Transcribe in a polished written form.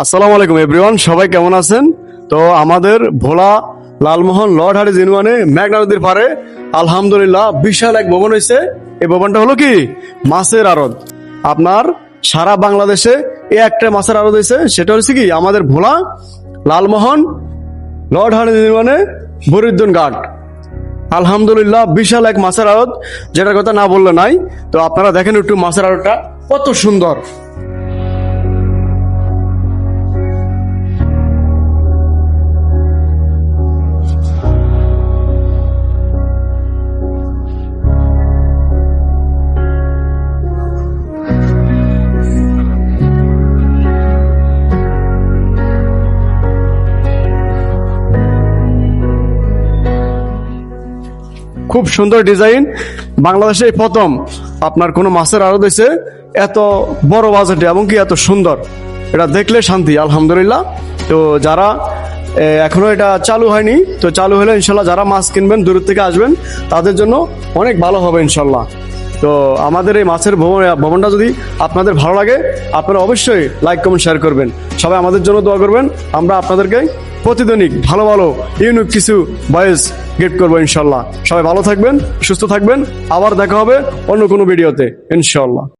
আসসালামু আলাইকুম এভরিওয়ান, সবাই কেমন আছেন? তো আমাদের ভোলা লালমোহন লর্ডহাটি জিনওয়ানে মেঘনা নদীর পারে আলহামদুলিল্লাহ বিশাল এক ভবন হয়েছে। এই ভবনটা হলো কি মাছের আড়ত। আপনার সারা বাংলাদেশে এই একটা মাছের আড়ত হয়েছে, সেটা হচ্ছে কি আমাদের ভোলা লালমোহন লর্ডহাটি জিনওয়ানে বরিদ্দন ঘাট। আলহামদুলিল্লাহ বিশাল এক মাছের আড়ত, যেটার কথা না বললে নাই। তো আপনারা দেখেন একটু মাছের আড়তটা কত সুন্দর। খুব সুন্দর ডিজাইন, বাংলাদেশে এই প্রথম আপনার কোনো মাছের আড়ত হয়েছে এত বড় বাজেটে এবং কি এত সুন্দর। এটা দেখলে শান্তি আলহামদুলিল্লাহ। তো যারা এখনো এটা চালু হয়নি, তো চালু হলে ইনশাল্লাহ যারা মাছ কিনবেন দূর থেকে আসবেন তাদের জন্য অনেক ভালো হবে ইনশাল্লাহ। তো আমাদের এই মাছের ভবনটা যদি আপনাদের ভালো লাগে, আপনারা অবশ্যই লাইক কমেন্ট শেয়ার করবেন। সবাই আমাদের জন্য দোয়া করবেন, আমরা আপনাদেরকে প্রতিদিনিক ভালো ভালো ইউনিক কিছু ভয়েস গিফট করবো ইনশাল্লাহ। সবাই ভালো থাকবেন, সুস্থ থাকবেন, আবার দেখা হবে অন্য কোনো ভিডিওতে ইনশাল্লাহ।